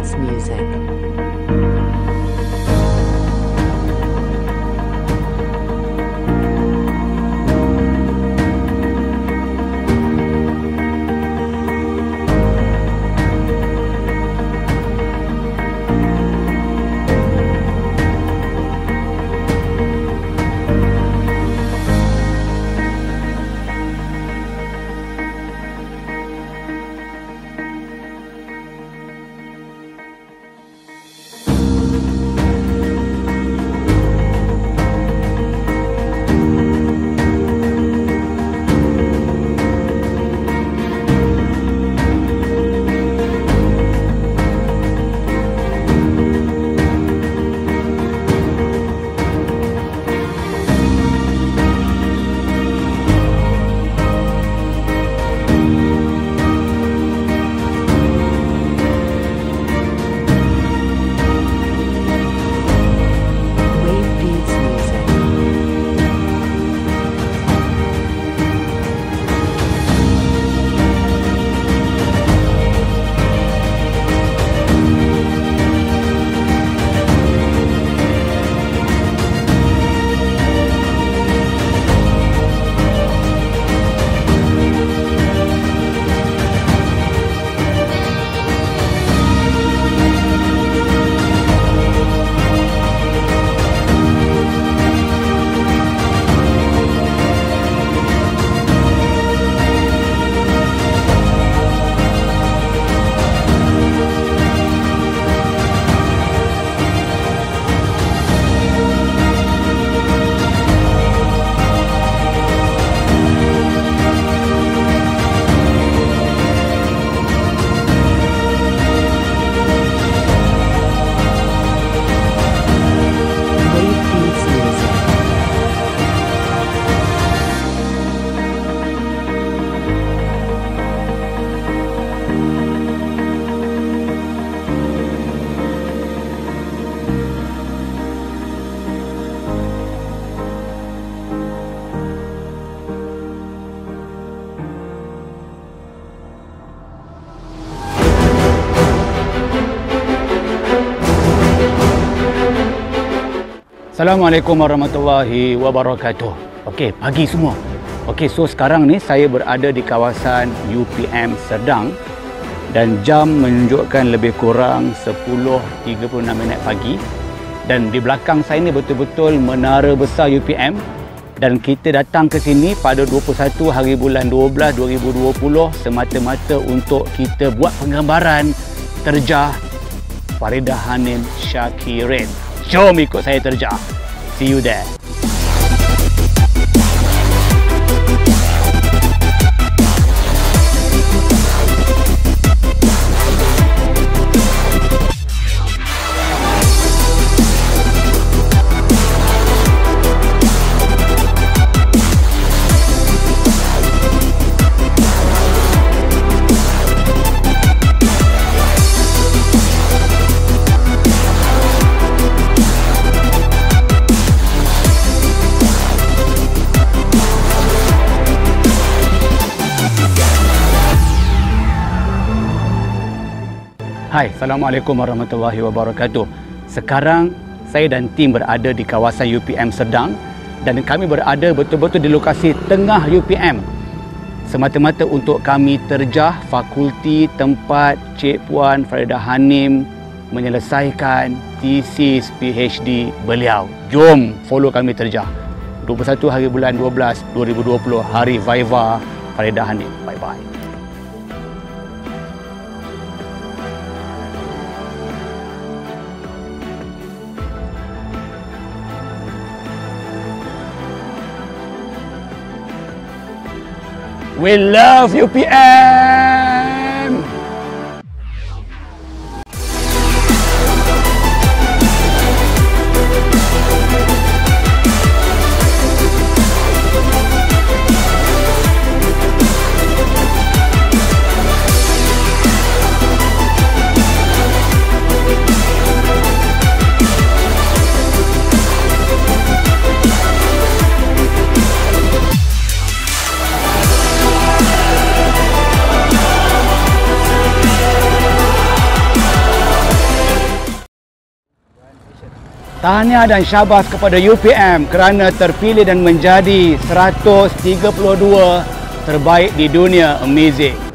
Beats Music. Assalamualaikum warahmatullahi wabarakatuh. Okey, pagi semua. Okey, so sekarang ni saya berada di kawasan UPM Serdang dan jam menunjukkan lebih kurang 10.36 pagi. Dan di belakang saya ni betul-betul menara besar UPM dan kita datang ke sini pada 21 hari bulan 12 2020 semata-mata untuk kita buat penggambaran terjah Faridah Hanim Syakirin. Jom ikut saya terjah. See you there. Hai, Assalamualaikum warahmatullahi wabarakatuh. Sekarang saya dan tim berada di kawasan UPM Serdang dan kami berada betul-betul di lokasi tengah UPM. Semata-mata untuk kami terjah fakulti tempat Cik Puan Faridah Hanim menyelesaikan tesis PhD beliau. Jom follow kami terjah. 21 hari bulan 12 2020 hari Viva Faridah Hanim. Bye-bye. We love UPM! Tahniah dan syabas kepada UPM kerana terpilih dan menjadi 132 terbaik di dunia. Amazing.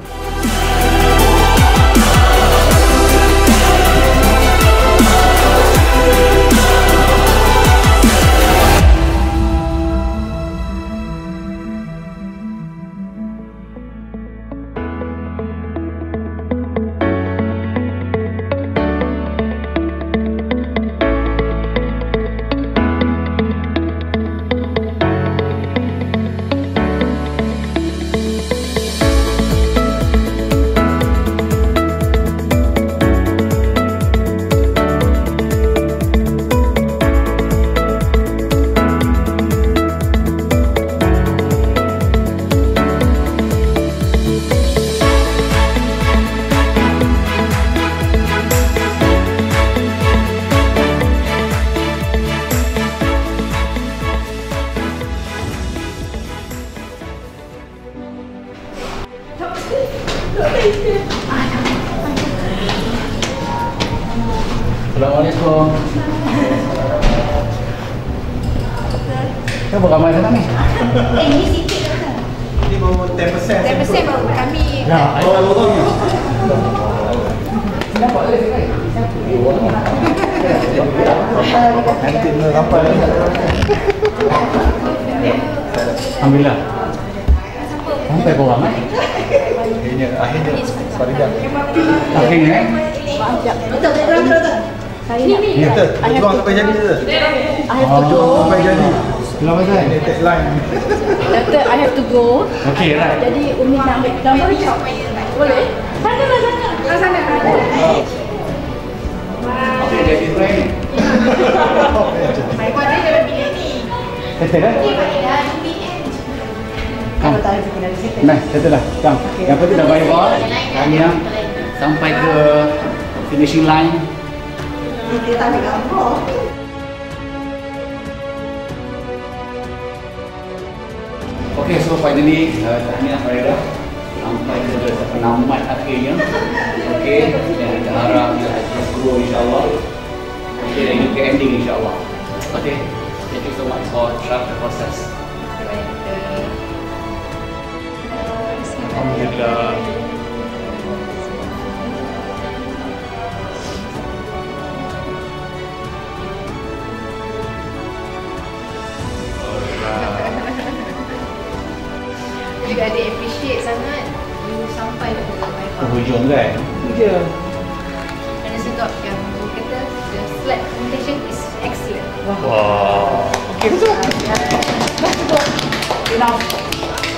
Assalamualaikum. Kau bukan main sana ni? Ini sikit kan? Ini baru 10%. 10% baru kami. Ya, Nampak le sekali. Nanti nak sampai. Alhamdulillah. Sampai korang Akhirnya Faridah. Akhirnya Betul. Ini. Betul. Tuang sampai jadi tu. Sampai jadi. Kenapa saya? Ini deadline. Doctor, I have to go. Okey, right. Jadi Umi nak ambil gambar hijau. Boleh? Sana. Okey, jadi training. Baik, kau ada dalam bilik ni. Settle dah? Kalau tak ada dari situ. Nah, settle dah. Kang. Yang penting dah bayar bawah. Tahniah sampai ke finishing line. Dia tak ambil gambar. Okey, so finally tahniah Farida sampai ke penamat akhirnya. Okey, dan kita harap dia terus grow insya-Allah. Okey, dan juga ending insya-Allah. Okey, thank you so much for trust the process. Alhamdulillah. Juga ada appreciate sangat you sampai ke Baipah. Hujung kan? Itu je. Kerana sebab yang you kata the slide presentation is excellent. Wah. Okey, betul.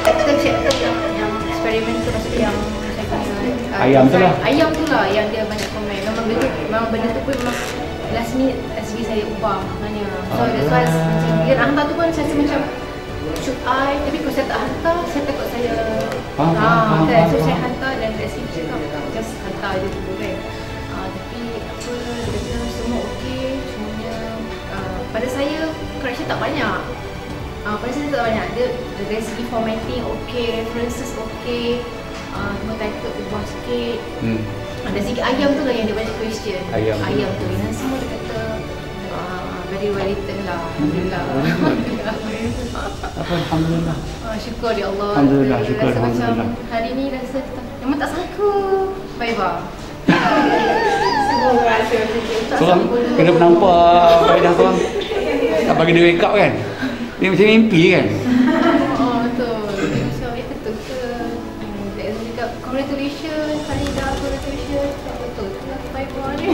Kita check yang eksperimen tu, maksudnya yang Ayam tu lah. Ayam tu lah yang dia banyak komen. Memang benda tu pun memang last minute SB saya ubah maknanya. So that's why macam dia nak hantar tu pun saya rasa macam should I, tapi kalau saya tak hantar, saya takut saya kan, so saya hantar dan SB cakap just hantar je dulu kan. Tapi apa, dia kata semua okey, semuanya pada saya correction tak banyak. Pada saya tak banyak. Dia dari segi formatting okey, references okey, cuma title ubah sikit. Dari segi ayam tu lah yang dia banyak question. Ayam tu yang semua dia kata very well written lah. Alhamdulillah. Alhamdulillah. Syukur ya Allah. Alhamdulillah, syukur. Rasa macam Alhamdulillah. hari ni rasa memang tak sangka. Baiklah. Semoga rasa macam tu. Korang kena nampak Farida korang tak bagi dia wake up kan? Dia macam mimpi kan? Betul. So, betul ke? Dia cakap, congratulations Farida, congratulations. Betul ke? Baiklah ni.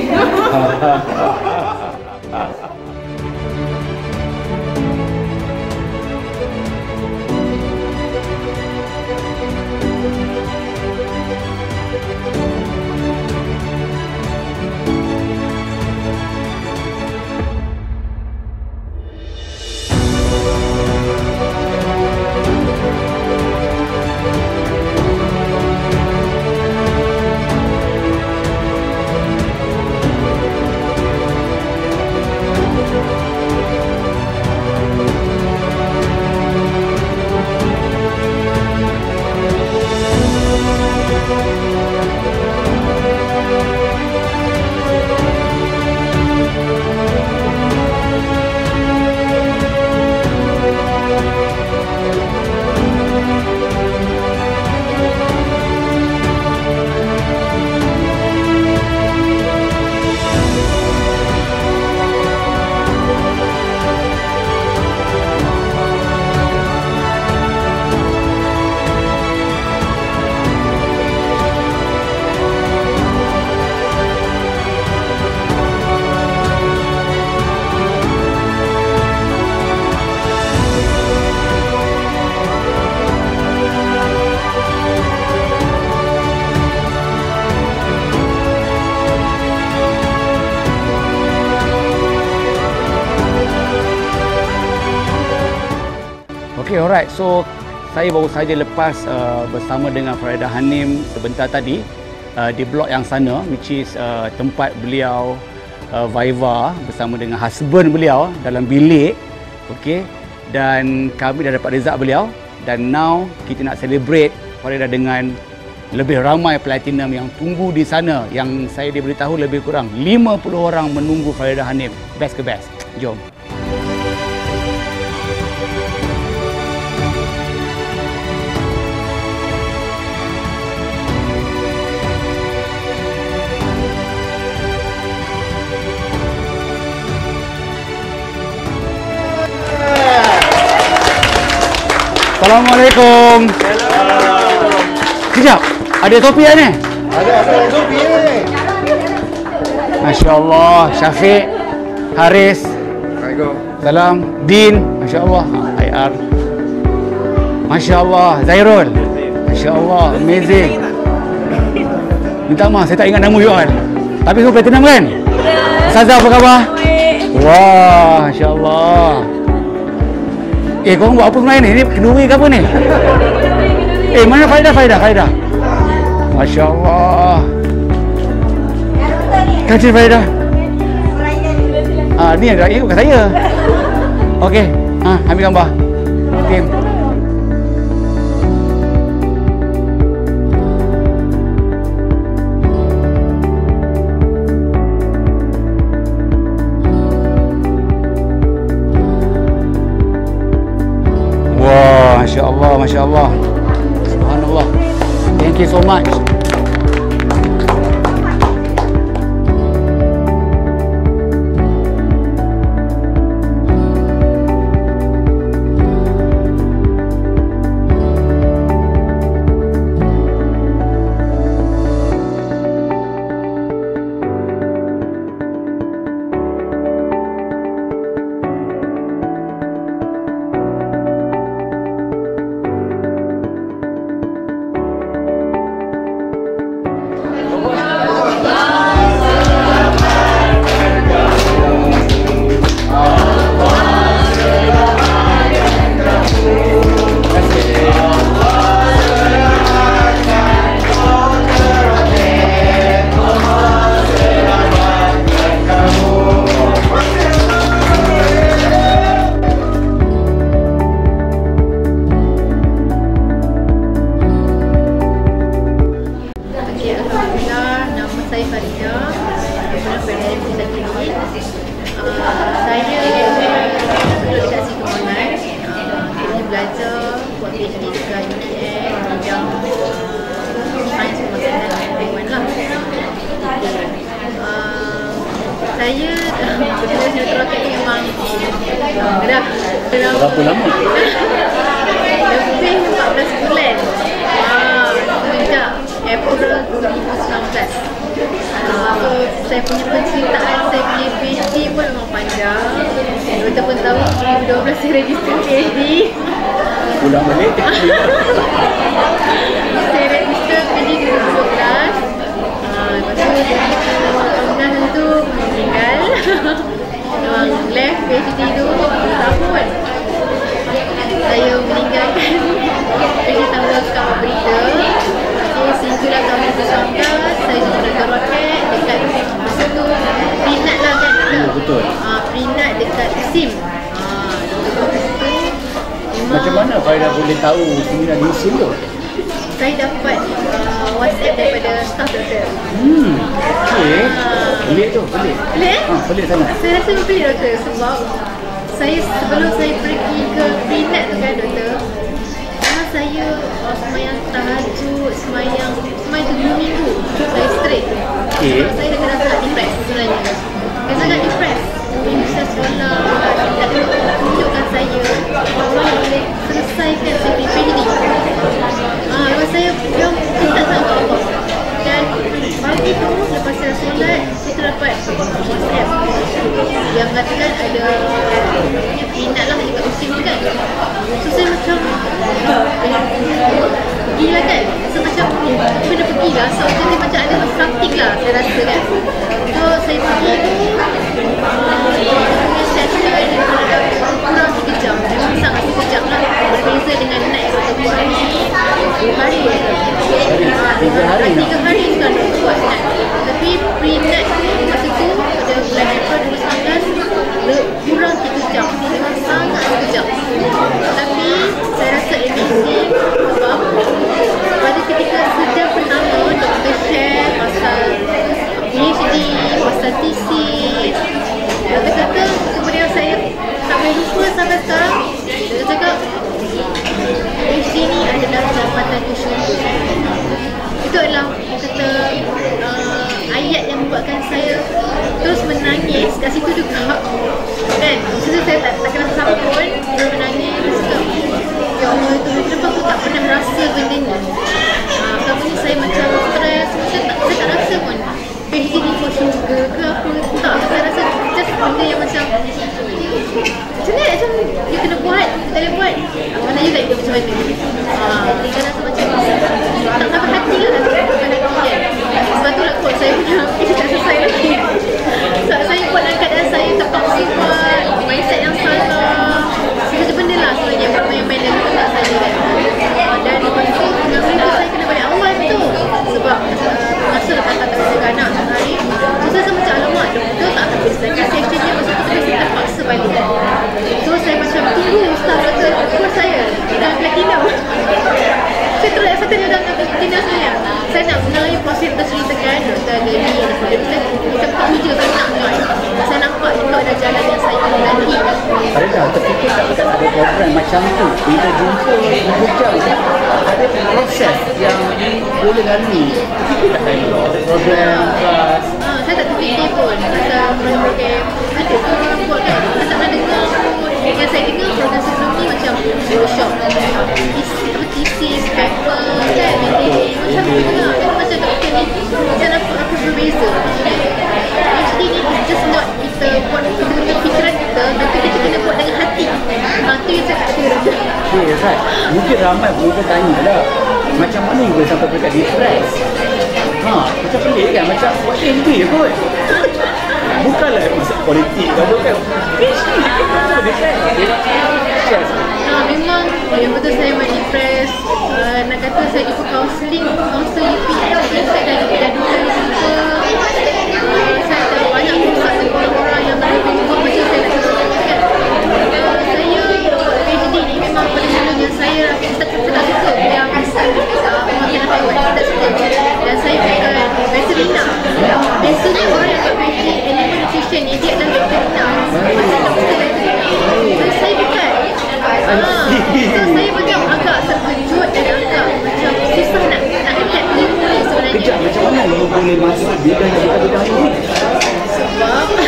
Alright, so saya baru saja lepas bersama dengan Farida Hanim sebentar tadi di blok yang sana, which is tempat beliau Viva bersama dengan husband beliau dalam bilik. Okey, dan kami dah dapat result beliau, dan now kita nak celebrate Farida dengan lebih ramai platinum yang tunggu di sana, yang saya diberitahu lebih kurang 50 orang menunggu Farida Hanim. Best ke best. Jom. Assalamualaikum. Sekejap. Ada topi ni? Ada topi ni. Masya Allah. Syafiq, Haris. Assalamualaikum. Salam. Din. Masya Allah. IR. Masya Allah. Zairul. Masya Allah. Amazing. Minta maaf, saya tak ingat nama you all. Tapi semua platinum kan? Ustazah, apa khabar? Wah, Masya Allah. Korang buat apa sebenarnya ni? Ni kenduri ke apa ni? Mana Farida? Masya Allah. Kacau Farida. Ni yang ikut saya. Okey, ambil gambar. Tim. Masya Allah, Masya Allah. Subhanallah. Thank you so much. Berapa lama? Lebih 14 bulan. Sejak April 2019. So, saya punya penceritaan saya punya PhD pun memang panjang. Kita pun tahu 2012 saya register PhD. Pulang balik. Saya register PhD 2012. Lepas tu tahun tu meninggal. Memang left PhD tu 2 tahun. Saya meninggalkan PhD tahun kat berita. Sehinggalah tahun 2019 saya jadi penonton roket dekat masa tu Prinat lah kan. Betul. Prinat dekat SIM. Macam mana Farida boleh tahu seminar di SIM tu? Saya dapat WhatsApp daripada staff doktor. Okey. Pelik tu, pelik. Pelik? Pelik sangat. Saya rasa pelik doktor sebab sebelum saya pergi ke Prinat tu kan doktor, saya semayang tahajud, semayang 2 minggu saya straight. Okay. Saya dah rasa depressed sebenarnya. Saya sangat depressed. Minggu saya sekolah, tak ada tunjukkan saya Allah boleh selesaikan saya punya PhD. Lepas saya bilang minta sama Allah. Dan pagi tu lepas saya solat, saya dapat WhatsApp yang katakan ada Prinat lah dekat musim tu kan. So saya macam pergilah kan. So macam kena pergilah. So dia macam ada something lah saya rasa kan. So saya pergi tu punya session kurang 3 jam. Memang sangat 3 jam lah. Berbeza 3 hari nak. 3 hari sudah nak buat nat. Tapi pre-nat masa tu pada bulan April 2019 kurang 3 jam. Memang sangat sekejap. Tapi saya rasa amazing sebab pada ketika sejam pertama doktor share pasal PhD, pasal thesis. Doktor kata kemudian saya tak boleh lupa sampai sekarang. Doktor cakap PhD ni adalah jabatan bersyukur. Itu adalah kata ayat yang membuatkan saya terus menangis kat situ juga kan. Maksudnya saya tak kena siapa pun terus menangis. Terus cakap, ya Allah itu kenapa aku tak pernah rasa benda ni. Katanya saya macam stres. Saya tak rasa pun PhD ni for sugar ke apa. Tak, saya rasa just benda yang macam macam ni, macam you kena buat, kita boleh buat. Mana you tak ikut macam mana. Saya rasa macam tak sampai hati lah pada kemudian. Sebab tu lah kot saya punya PhD tak selesai lagi. Sebab saya buat dalam keadaan saya terpaksa buat, mindset yang salah. Macam benda lah sebenarnya buat main-main dalam otak saya kan. Dan lepas tu minggu saya kena balik awal tu. Sebab masa lepas tak jaga anak sehari. So saya rasa macam alamak doktor tak habis lagi session dia masa tu. Tapi saya terpaksa balik. So saya macam tunggu staff doktor call saya dalam platinum. Saya terus excited dia dalam platinum sebenarnya. Saya nak melalui proses terceritakan doktor Gani. Kita buka meja saya nak join. Saya nampak juga ada jalan yang saya kena lalui. Farida, terfikir tak ada program macam tu? Bila jumpa hujung ada proses yang boleh lalui. Terfikir tak ada program kelas? Saya tak terfikir pun pasal program ada program buat kan. Saya tak pernah dengar pun. Yang saya dengar program sebelum ni macam workshop, thesis, paper kan, meeting. Macam tu juga. Macam doktor ni saya nampak apa berbeza. PhD ni just not kita buat dengan fikiran kita, tapi kita kena buat dengan hati. Itu yang saya tak kira. Okay, right. Mungkin ramai pun tanya lah, macam mana you boleh sampai dekat depress? Macam pelik kan? Macam buat PhD je kot. Bukanlah masalah politik kalau kan. PhD kenapa depress? Memang yang betul saya memang depress. Nak kata saya jumpa counselling, counsel UPM, saya dah dua kali jumpa. Saya dah banyak berusaha dengan orang-orang yang berbeza macam saya nak sebutkan. Saya PhD ni memang pada mulanya saya tak suka yang pemakanan haiwan, saya tak suka. Dan saya bukan veterina. Biasanya orang yang buat PhD animal nutrition ni dia adalah veterina. Macam doktor veterina. Saya bukan. So saya macam agak terkejut dan agak macam susah nak adapt ilmu ni sebenarnya. Kejap, macam mana you boleh masuk bidang yang bidang ini?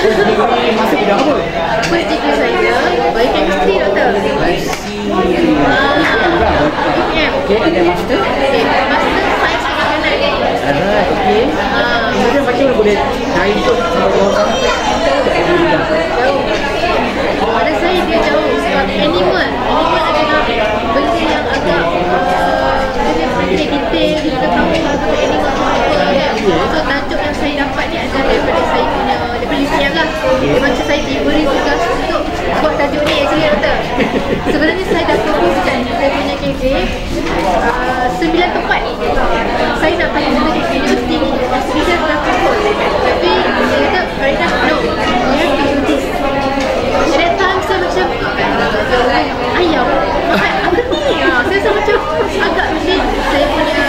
Sebab masuk bidang apa? first degree saya biochemistry doktor. I see. Okay, and then master? Okay, master sains makanan. Alright, okay. Kemudian macam mana boleh naik tu? Jauh. Pada saya dia jauh sebab animal adalah benda yang agak dia pandai detail, kita tahu apa animal apa. So tajuk yang saya dapat ni adalah daripada saya punya, daripada UCM lah. Dia macam saya diberi tugas untuk buat tajuk ni actually doktor. Sebenarnya saya dah fokuskan saya punya campaign 9 tempat. Saya nak pergi ke universiti ni, saya dah fokus. Tapi saya kata, Farida, no, you have to do this. At that time saya macam ayam makan apa ni? Saya rasa macam agak pelik. Saya punya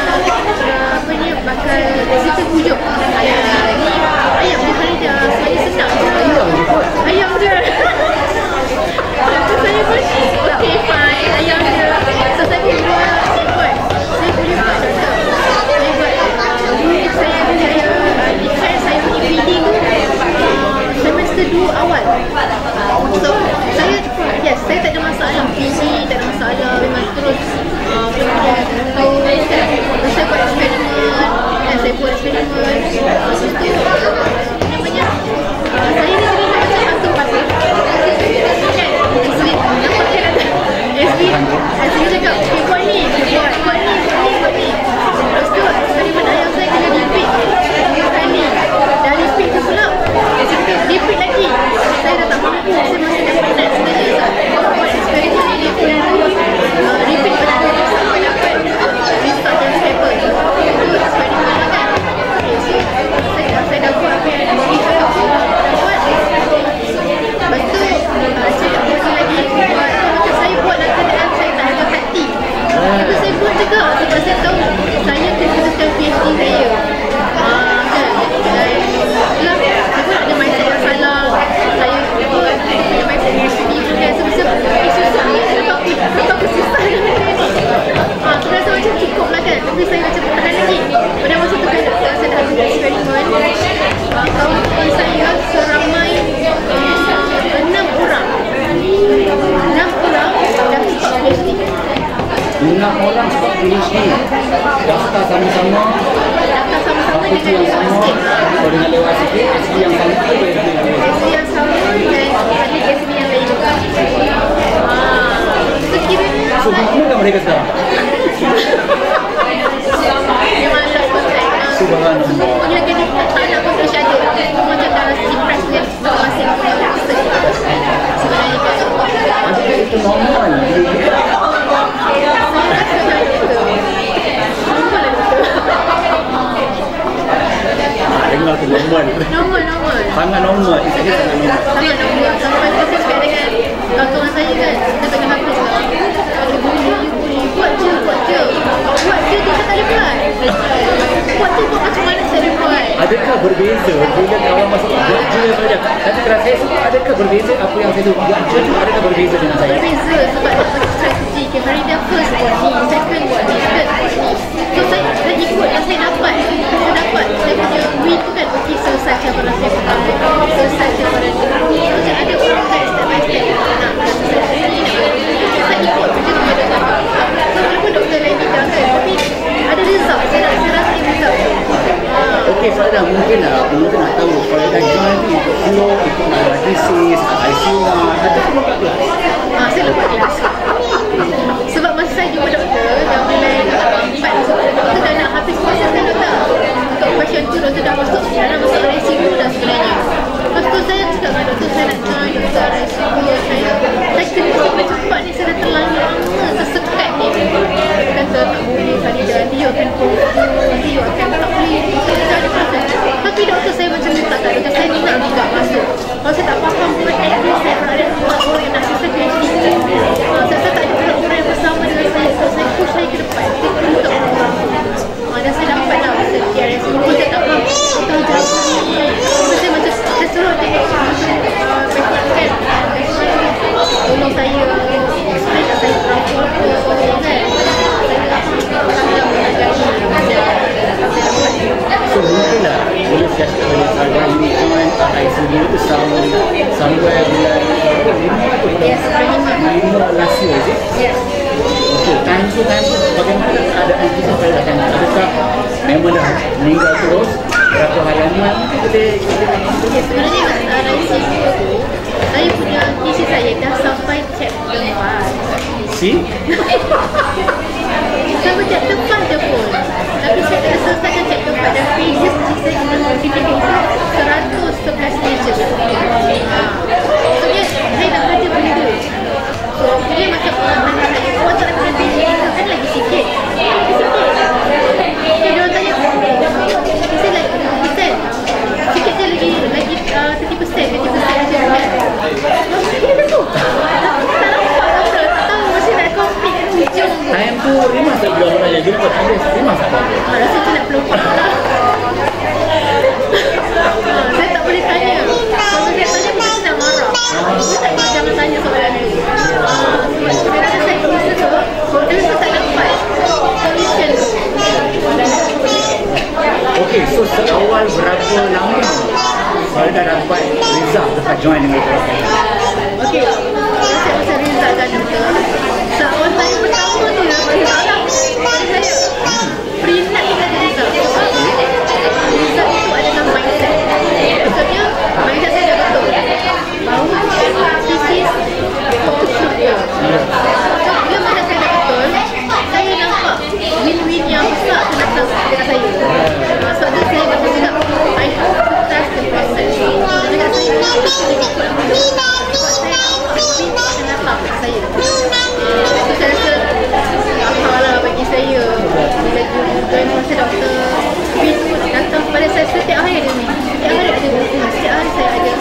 apa ni bakal kita pujuk ayam ni, ayam dia Farida, saya senang je ayam je. So saya pun okay fine, ayam je. So saya pun buat, saya boleh buat doktor. Saya buat saya punya defense saya punya PD tu semester 2 awal. So saya tak ada masalah PD, tak ada masalah, memang terus kemudian saya buat eksperimen dan saya buat eksperimen. Lepas tu namanya saya ni sendiri macam batu-batu kan, Azwin nampak kan Azwin cakap okay, buat ni. Lepas tu eksperimen ayam saya kena repeat 2 kali. Dan repeat tu pula repeat lagi. Saya dah tak mampu, saya masih dah penat sebenarnya. Buat eksperimen ni repeat betul sampai dapat result dan stable. Itu PhD. Daftar sama-sama. Daftar sama-sama Fakulti dengan yang lewat sama. sikit. Kalau dengan lewat sikit, SB yang sama tu SB yang sama. SB yang sama dan ada SB yang lain juga. So kiranya So, mana mereka sekarang? memang lost contact. Subhanallah. Semua punya kena tak nak contact each other. Semua macam dah secret dengan masing-masing punya person. Sebenarnya kan. Adakah itu normal? Dengar tu normal. Normal. Sangat normal. Itu sangat normal. Sangat normal. Sampai saya cakap dengan kawan saya kan, kita tengah habis lah. Dia boleh, buat je. Buat je kita tak reply. Buat macam mana saya reply. Adakah berbeza bila kawan masuk buat je saja? Tapi kalau saya suka, adakah berbeza apa yang saya buat je tu adakah berbeza dengan saya? Berbeza sebab dia punya strategi. Hari dia first buat ni, second buat ni, third buat ni. So saya ikut yang saya dapat. Saya punya win tu kan, okay, selesai cabaran saya pakai, selesai cabaran ni. Macam ada orang kan step by step nak selesai ni, saya ikut macam tu ada gambar. So walaupun doktor lain bidang kan, tapi ada result. Saya rasa result. Okey, Farida, mungkin nak tahu Farida join tu ikut flow, ikut thesis, ICU ada semua tak tu? Saya lupa kelas. Sebab masa saya jumpa doktor, dah mulai 4 masuk doktor dah nak habis proses kan doktor. Untuk pasien tu doktor dah masuk ICU dah sebenarnya. Lepas tu saya cakap dengan doktor, saya nak join doktor ICU. Saya kena cepat ni, saya dah terlalu lama tersekat ni. Dia kata tak boleh Farida, nanti you akan confuse, nanti you akan tak boleh. Tapi doktor saya macam ni tak, doktor saya ni nak juga masuk. Kalau saya tak faham pun, at least saya ada orang yang nak selesai PhD. Saya tak ada orang yang bersama dengan saya. So saya push saya ke depan. Saya perlu tak orang tu. Dan saya dapat lah masa PRS. Walaupun saya tak faham, tahu jawab ni. Saya macam, saya suruh tengok kan. Tolong saya, explain tak saya berapa kan. So mungkin lah boleh siap boleh program ni join ICU tu somewhere bulan 5 Yes, 5 last year je. Yes. Okay, time tu bagaimana keadaan kita pada time tu? Adakah memang dah meninggal terus? Berapa halaman tu boleh Okay, sebenarnya masa ICU tu, saya punya thesis saya dah sampai chapter 4. See? Sampai chapter 4 je pun. Tapi saya dah selesaikan chapter 4 dan pages saya kena certificate itu 111 pages. So dia, saya nak baca benda. So dia macam orang tanya, awak tak nak baca pages itu kan lagi sikit. Okay, dia orang tanya, saya like 50%. Sikit je lagi 30% macam kan. Dia tu. Tak nampak apa. Tak tahu masih nak complete hujung tu. Time tu Rimas tak bilang orang yang jumpa habis. Rimas tak tahu. Rasa tu nak pelompat lah. Saya tak boleh tanya. Kalau saya tanya pun saya nak marah. Saya tak boleh jangan tanya soalan tu. Sebab sebenarnya saya bisa tu, tapi saya tak dapat solution tu. Okay, so seawal berapa lama Farida dapat result dapat join dengan kita? Okay, saya masa result kan doktor. Seawal saya pertama tu dapat result lah. Saya peringat dengan result. Result itu adalah mindset. Maksudnya, mindset saya dah betul. Bahawa thesis fokus syurga. So, bila mindset saya dah betul, saya nampak win-win yang besar akan datang dengan saya. Sebab tu saya macam cakap, I hope to trust the process. Dengan saya, saya ikut dulu. Sebab saya nampak win akan datang dengan saya. So saya rasa akal lah bagi saya. Bila join masa doktor, win pun datang kepada saya setiap hari ada win. Setiap hari ada buku. Setiap hari saya ada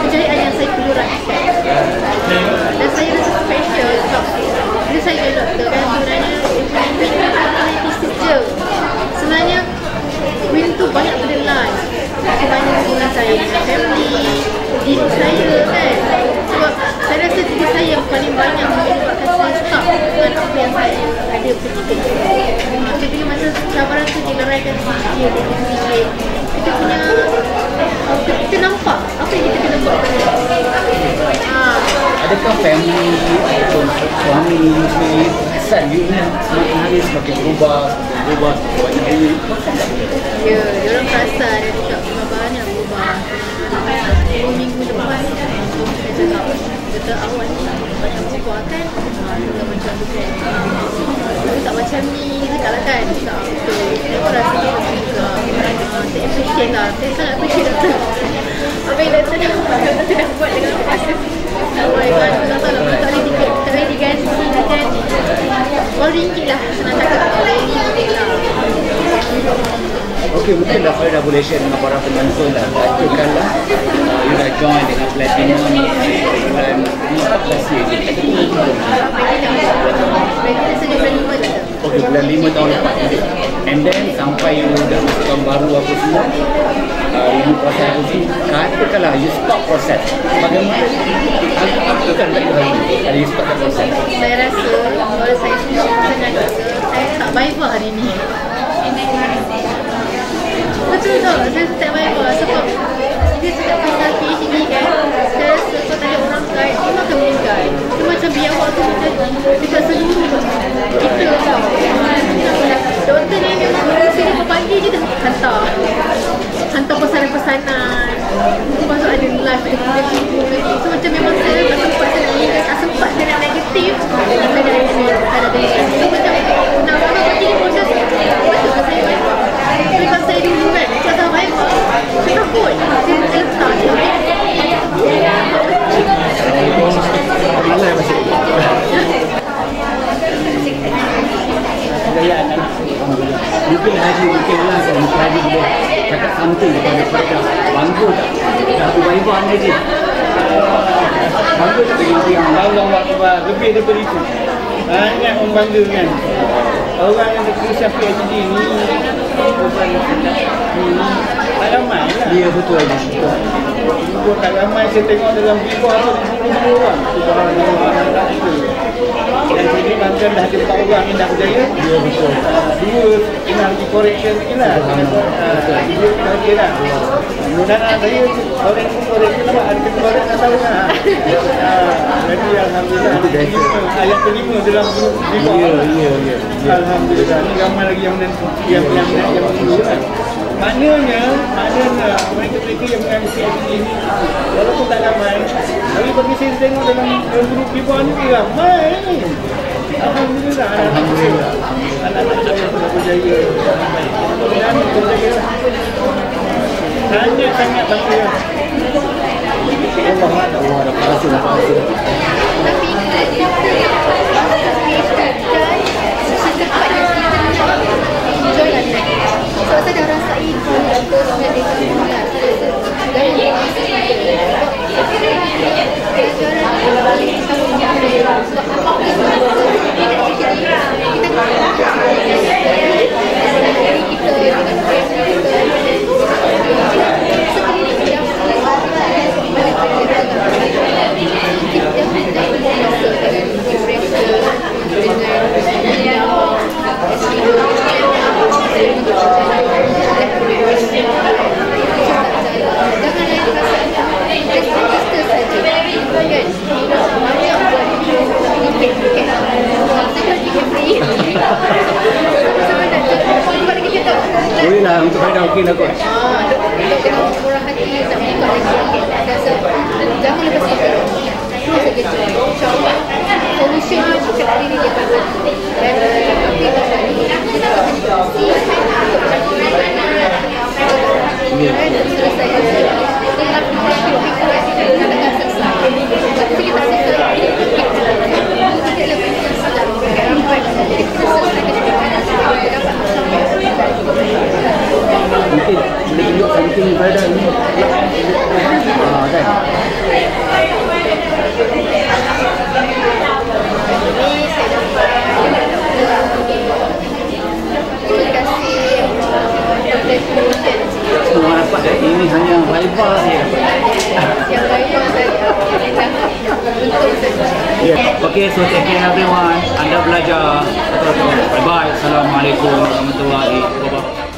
kejayaan yang saya perlu raihkan. Dan saya rasa special sebab bila saya join doktor kan sebenarnya win tu bukan thesis je. Sebenarnya win tu banyak benda lain. Banyak hubungan saya dengan family, diri saya kan. Sebab saya rasa diri saya yang paling banyak menyebabkan saya stuck dengan apa yang saya ada ketika itu. Bila masa cabaran tu dileraikan sikit, kita punya, kita nampak apa yang kita kena buat. Adakah family atau suami, isteri perasan you ni semakin hari semakin berubah, banyak duit. Ya, diorang perasan dia cakap memang banyak berubah. 2 minggu depan dia cakap betul awal ni macam berubah kan, tak macam tu kan, tapi tak macam ni cakaplah kan. Cakap betul, aku rasa macam juga. Saya appreciate lah, saya sangat appreciate doktor. Apa yang doktor dah buat dengan aku. Oh my god, aku tak tahu lah, tak boleh tiket, tak boleh diganti kan. RM1 lah, senang cakap RM1 lah. Okey, mungkin dah saya dah boleh share dengan para penonton lah. Katakanlah you dah join dengan Platinum ni bulan 14 je. Platinum sejak bulan 5 je. Okey, bulan 5 tahun lepas. And then sampai you dah masukkan baru apa semua, you proses apa semua. Katakanlah you stop proses. Bagaimana? Apa kan tak ada you stop proses? Saya rasa kalau saya senang kata, saya tak Viva hari ni. Betul tak? Saya tak Viva sebab dia cakap pasal PhD kan. Saya rasa kalau tanya orang guide, dia akan meninggal. Dia macam biar waktu kita dekat seluruh kita tau. Doktor ni memang berusia 5 pagi je dah hantar pesanan-pesanan. Lepas tu ada live, ada video lagi. So macam memang saya tak sempat saya nak meninggal, tak sempat saya nak negatif. Saya dah ada delegasi. So macam nak bagi proses betul ke saya Viva? Tapi kalau saya dulu kan, saya dah Viva, saya takut. Saya letak je. Malai masih. Kejayaan anak. Mungkin haji, mungkin lah kan. Mungkin haji boleh cakap something kepada mereka. Bangga tak? Dah tu Viva ni je. Bangga tak bagi yang Allah Akbar, lebih daripada itu. Ingat orang bangga kan. Orang yang terkisah PhD ni tak ramai lah. dia betul aja. Betul tak ramai saya tengok dalam Viva tu 10 orang. Subhanallah. Dan sini Banten dah ada 4 orang yang dah berjaya. Dia betul. 2 kena lagi correction lagi lah. Dia lagi lah. Mudah-mudahan saya korek correction nampak ada kena korek tak tahu lah. Jadi Alhamdulillah ayat kelima dalam grup Viva. Ya. Alhamdulillah ni ramai lagi yang menunggu kan. Maknanya mereka yang mengambil PhD ni walaupun tak ramai, tapi bagi saya tengok dalam grup Viva ni ramai. Alhamdulillah. Anak-anak saya sudah berjaya. Dan berjaya. Sangat bangga. Allah dah pasti dah pasti. Tapi kita secepatnya kita enjoy lah ni. Sebab saya dah rasai terus dengan dia Boleh lah untuk Faida okey lah kot. Untuk dengan murah hati nak buka lagi. Jangan lepas itu. Terus saja InsyaAllah solution ni bukan dari diri dia. Dan tapi kita akan si selesai. Dalam video kita akan selesai. Jadi kita selesai. Kita lebih sedap. Kita selesai dapat Mungkin boleh tunjuk something Faida ni. Kan? Ini saya dapat terima kasih Semua orang dapat ini hanya Viva saya dapat. yang Viva saja untuk saja. Okay, so take care everyone. Anda belajar. Bye bye. Assalamualaikum warahmatullahi wabarakatuh.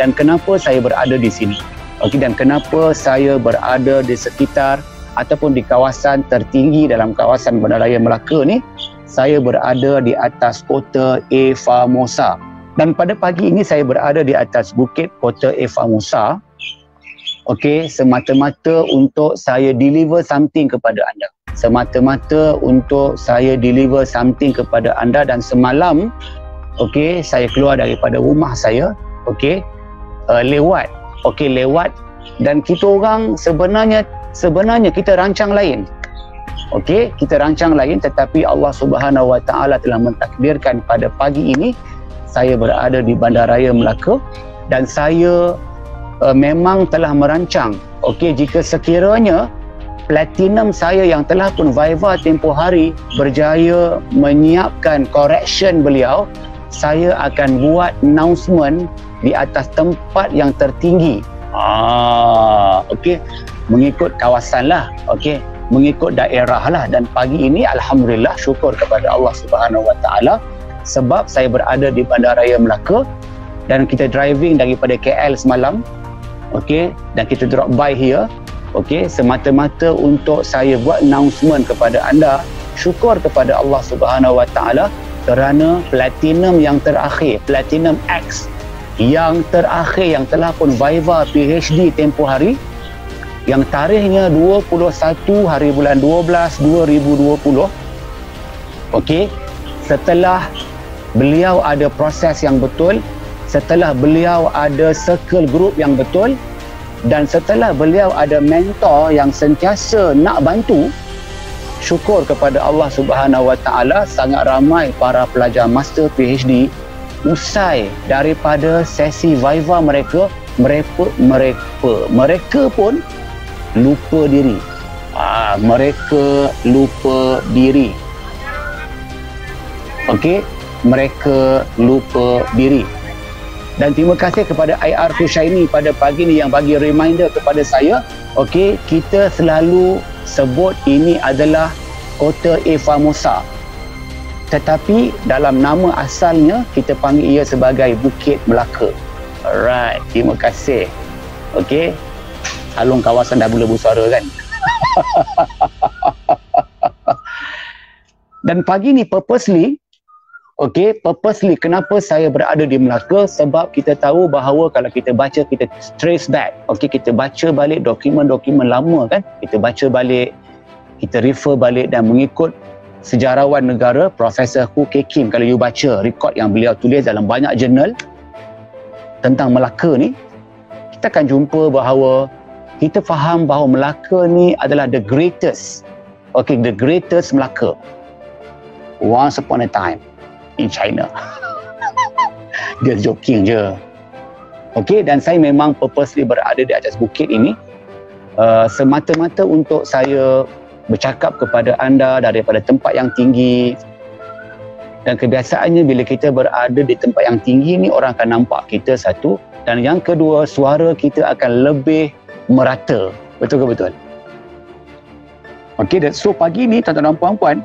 Dan kenapa saya berada di sini? Okey, dan kenapa saya berada di sekitar ataupun di kawasan tertinggi dalam kawasan Bandaraya Melaka ni, saya berada di atas Kota A Famosa. Dan pada pagi ini saya berada di atas bukit Kota A Famosa. Okey, semata-mata untuk saya deliver something kepada anda. Semata-mata untuk saya deliver something kepada anda. Dan semalam, okey, saya keluar daripada rumah saya, okey, lewat. Dan kita orang sebenarnya kita rancang lain. Okey, kita rancang lain, tetapi Allah Subhanahu Wa Taala telah mentakdirkan pada pagi ini saya berada di Bandaraya Melaka dan saya memang telah merancang. Okey, jika sekiranya platinum saya yang telah pun Viva tempoh hari berjaya menyiapkan correction beliau, saya akan buat announcement di atas tempat yang tertinggi. Okey, mengikut kawasan lah, okey, mengikut daerah lah. Dan pagi ini alhamdulillah syukur kepada Allah Subhanahu Wa Taala sebab saya berada di Bandaraya Melaka dan kita driving daripada KL semalam, okey, dan kita drop by here, okey, semata-mata untuk saya buat announcement kepada anda. Syukur kepada Allah Subhanahu Wa Taala kerana platinum yang terakhir, Platinum X yang terakhir yang telah pun Viva PhD tempoh hari, yang tarikhnya 21 hari bulan 12 2020. Okey, setelah beliau ada proses yang betul, setelah beliau ada circle group yang betul, dan setelah beliau ada mentor yang sentiasa nak bantu, syukur kepada Allah Subhanahu Wa Taala sangat ramai para pelajar master PhD usai daripada sesi Viva mereka pun lupa diri. Mereka lupa diri. Okey, mereka lupa diri. Dan terima kasih kepada IR Hushaini pada pagi ni yang bagi reminder kepada saya. Okey, kita selalu sebut ini adalah Kota A Famosa, tetapi dalam nama asalnya kita panggil ia sebagai Bukit Melaka. Alright, terima kasih. Okey, Alung kawasan dah mula bersuara kan. Dan pagi ni purposely, kenapa saya berada di Melaka? Sebab kita tahu bahawa kalau kita baca, kita trace back, kita baca balik dokumen-dokumen lama kan, kita baca balik, kita refer balik dan mengikut sejarawan negara Profesor Hu Kei Kim, kalau you baca rekod yang beliau tulis dalam banyak jurnal tentang Melaka ni, kita akan jumpa bahawa kita faham bahawa Melaka ni adalah the greatest, the greatest Melaka once upon a time in China. Dia joking je. Okey, dan saya memang purposely berada di atas bukit ini semata-mata untuk saya bercakap kepada anda daripada tempat yang tinggi. Dan kebiasaannya bila kita berada di tempat yang tinggi ni, orang akan nampak kita satu, dan yang kedua, suara kita akan lebih merata. Betul ke betul? Okey, so pagi ni tuan-tuan dan puan-puan,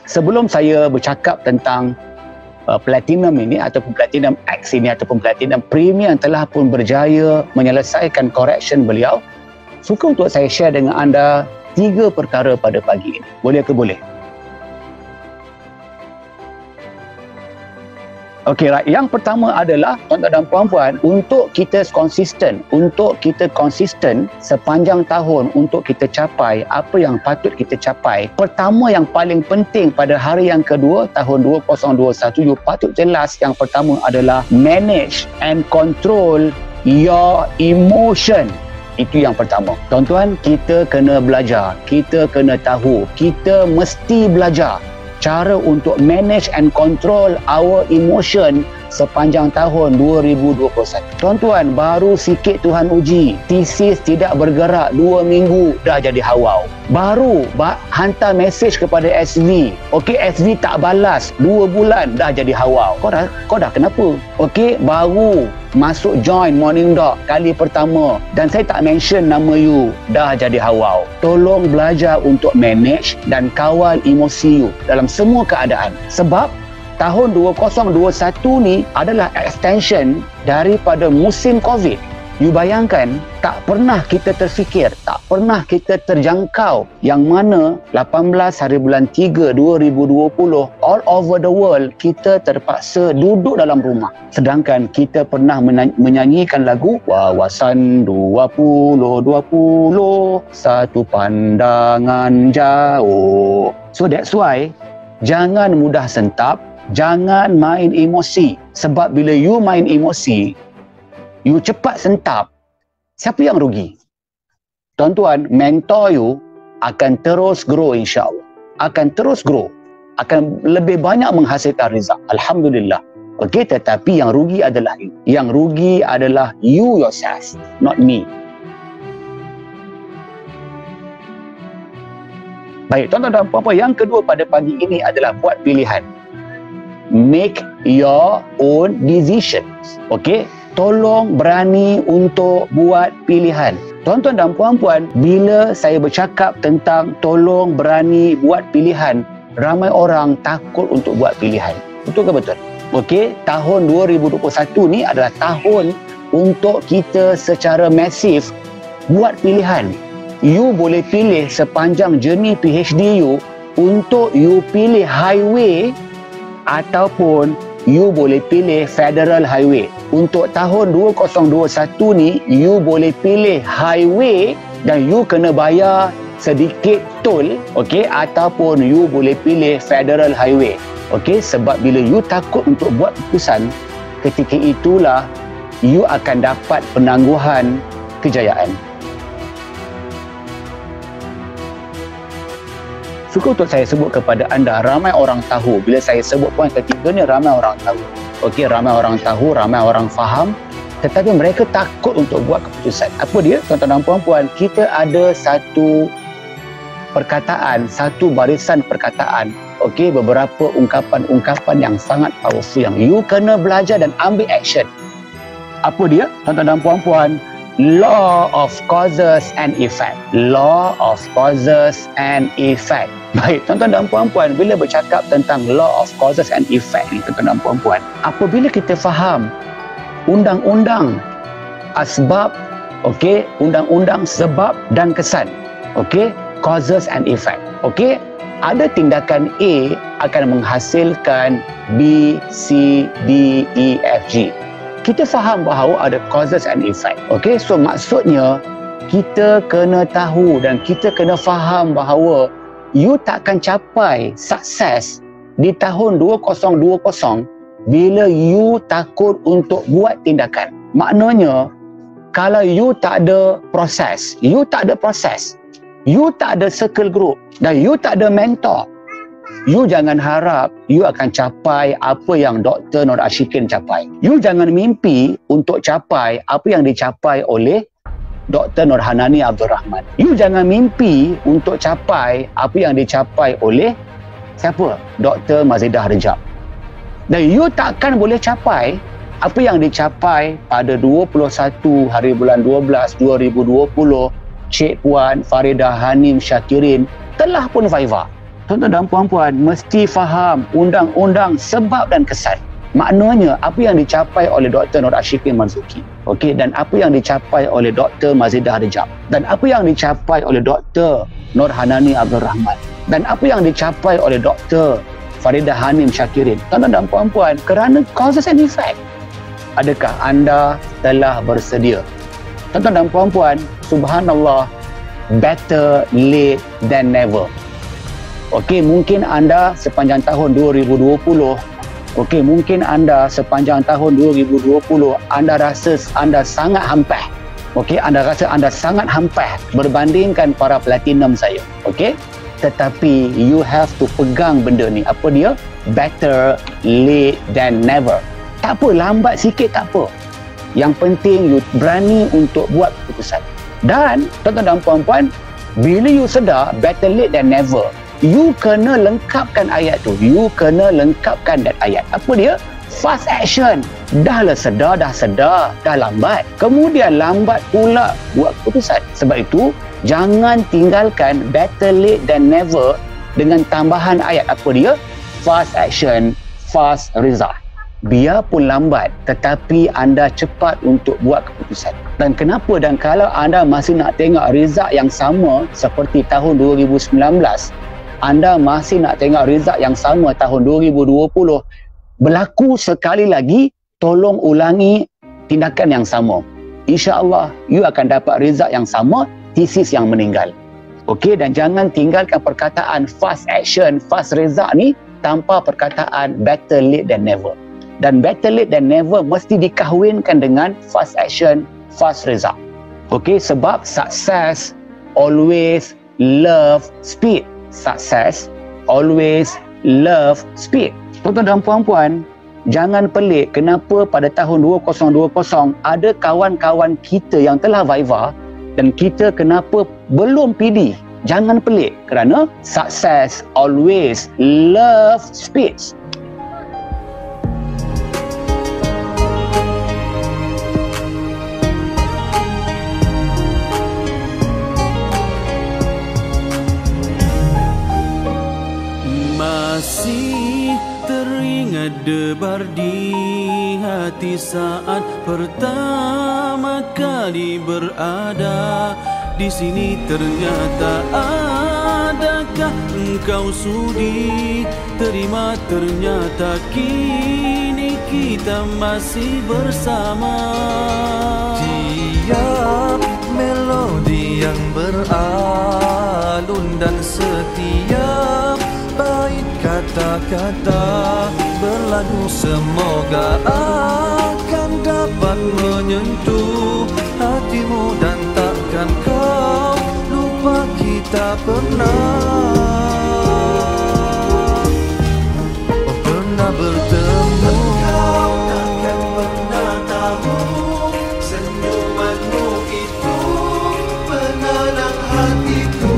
sebelum saya bercakap tentang Platinum ini ataupun Platinum X ini ataupun Platinum Premium yang telah pun berjaya menyelesaikan correction beliau, suka untuk saya share dengan anda 3 perkara pada pagi ini. Boleh ke boleh? Okey, right. Yang pertama adalah tuan-tuan dan puan-puan, untuk kita konsisten sepanjang tahun untuk kita capai apa yang patut kita capai. Pertama, yang paling penting pada hari yang kedua tahun 2021, you patut jelas yang pertama adalah manage and control your emotion. Itu yang pertama. Tuan-tuan, kita kena belajar, kita kena tahu, kita mesti belajar cara untuk manage and control our emotion sepanjang tahun 2021. Tuan-tuan, baru sikit Tuhan uji, tesis tidak bergerak 2 minggu dah jadi hawau. Baru hantar mesej kepada SV, SV tak balas 2 bulan dah jadi hawau. Kau dah kenapa? Baru masuk join Morning Dog kali pertama dan saya tak mention nama you, dah jadi hawau. Tolong belajar untuk manage dan kawal emosi you dalam semua keadaan. Sebab tahun 2021 ni adalah extension daripada musim COVID. You bayangkan, tak pernah kita terfikir, tak pernah kita terjangkau yang mana 18 hari bulan 3 2020 all over the world kita terpaksa duduk dalam rumah. Sedangkan kita pernah menyanyikan lagu Wawasan 2020 satu pandangan jauh. So that's why jangan mudah sentap, jangan main emosi. Sebab bila you main emosi, you cepat sentap, siapa yang rugi? Tuan-tuan, mentor you akan terus grow insya-Allah. Akan terus grow. Akan lebih banyak menghasilkan rezeki. Alhamdulillah. Okey, tetapi yang rugi adalah you. Yang rugi adalah you yourself, not me. Baik, tuan-tuan dan puan-puan, yang kedua pada pagi ini adalah buat pilihan. Make your own decisions. Okey? Tolong berani untuk buat pilihan. Tuan-tuan dan puan-puan, bila saya bercakap tentang tolong berani buat pilihan, ramai orang takut untuk buat pilihan. Betul ke betul? Okey, tahun 2021 ni adalah tahun untuk kita secara masif buat pilihan. You boleh pilih sepanjang journey PhD you untuk you pilih highway ataupun you boleh pilih federal highway. Untuk tahun 2021 ni, you boleh pilih highway dan you kena bayar sedikit tol, okey, ataupun you boleh pilih federal highway. Okey, sebab bila you takut untuk buat keputusan, ketika itulah you akan dapat penangguhan kejayaan. Suka untuk saya sebut kepada anda, ramai orang tahu. Bila saya sebut poin ketiga ni, ramai orang tahu. Okey, ramai orang tahu, ramai orang faham. Tetapi mereka takut untuk buat keputusan. Apa dia? Tuan-tuan dan puan-puan, kita ada satu perkataan, satu barisan perkataan. Okey, beberapa ungkapan-ungkapan yang sangat powerful yang you kena belajar dan ambil action. Apa dia? Tuan-tuan dan puan-puan, law of causes and effect. Law of causes and effect. Baik, tuan-tuan dan puan-puan, bila bercakap tentang law of causes and effect ni, tuan-tuan dan puan-puan, apabila kita faham undang-undang asbab, okey, undang-undang sebab dan kesan, okey, causes and effect, okey, ada tindakan A akan menghasilkan B, C, D, E, F, G. Kita faham bahawa ada causes and effect. Okey, so maksudnya kita kena tahu dan kita kena faham bahawa you takkan capai sukses di tahun 2020 bila you takut untuk buat tindakan. Maknanya, kalau you tak ada proses, you tak ada circle group dan you tak ada mentor, you jangan harap you akan capai apa yang Dr. Nur Ashikin capai. You jangan mimpi untuk capai apa yang dicapai oleh Dr. Nurhanani Abdul Rahman. You jangan mimpi untuk capai apa yang dicapai oleh siapa? Dr. Mazidah Rejab. Dan you takkan boleh capai apa yang dicapai pada 21 hari bulan 12 2020 Cik Puan Faridah Hanim Syakirin telah pun viva. Tuan-tuan dan puan-puan, mesti faham undang-undang sebab dan kesan. Maknanya apa yang dicapai oleh Dr. Nur Ashikin Marzuki, okey, dan apa yang dicapai oleh Dr. Mazidah Rejab, dan apa yang dicapai oleh Dr. Nurhanani Abdul Rahman, dan apa yang dicapai oleh Dr. Faridah Hanim Syakirin. Tuan-tuan dan puan-puan, kerana causes and effect. Adakah anda telah bersedia? Tuan-tuan dan puan-puan, subhanallah, better late than never. Okey, mungkin anda sepanjang tahun 2020, okey, mungkin anda sepanjang tahun 2020, anda rasa anda sangat hampah. Okey, anda rasa anda sangat hampah berbandingkan para platinum saya. Okey, tetapi you have to pegang benda ni. Apa dia? Better late than never. Tak apa, lambat sikit tak apa. Yang penting you berani untuk buat keputusan. Dan tuan-tuan dan puan-puan, bila you sedar better late than never, you kena lengkapkan ayat tu. You kena lengkapkan that ayat. Apa dia? Fast action. Dah sedar, dah lambat. Kemudian lambat pula buat keputusan. Sebab itu, jangan tinggalkan better late than never dengan tambahan ayat. Apa dia? Fast action, fast result. biarpun lambat, tetapi anda cepat untuk buat keputusan. Dan kenapa? Dan kalau anda masih nak tengok result yang sama seperti tahun 2019, anda masih nak tengok result yang sama tahun 2020, berlaku sekali lagi, tolong ulangi tindakan yang sama. InsyaAllah, you akan dapat result yang sama, tesis yang meninggal. Okey, dan jangan tinggalkan perkataan fast action, fast result ni tanpa perkataan better late than never. Dan better late than never mesti dikahwinkan dengan fast action, fast result. Okey, sebab success always love speed. Success always love speed. Tuan-tuan dan puan-puan, jangan pelik kenapa pada tahun 2020 ada kawan-kawan kita yang telah Viva dan kita kenapa belum PD. Jangan pelik kerana success always love speed. Masih teringat debar di hati saat pertama kali berada di sini. Ternyata adakah engkau sudi terima? Ternyata kini kita masih bersama. Tiap melodi yang beralun dan setiap bait kata-kata berlagu semoga akan dapat menyentuh hatimu dan takkan kau lupa kita pernah bertemu. Kau takkan pernah tahu senyumanmu itu penenang hatiku.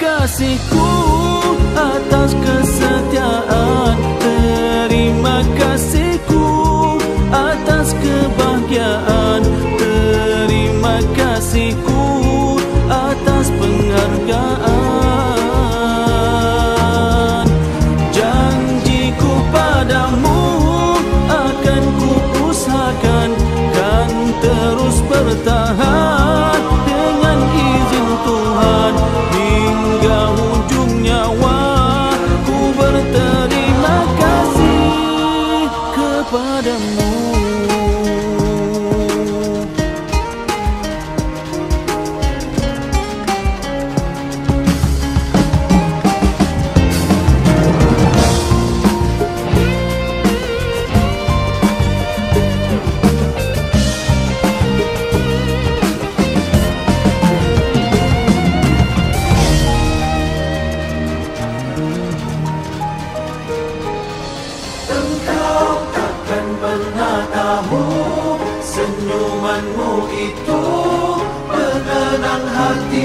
Kasihku atas kesetiaan, terima kasihku atas kebahagiaan, terima kasihku atas penghargaan. Janjiku padamu akan ku usahakan, kan terus bertahan dengan izin Tuhan. Hingga ujung nyawa ku berterima kasih kepadamu. Pernah tahu senyumanmu itu penenang hati.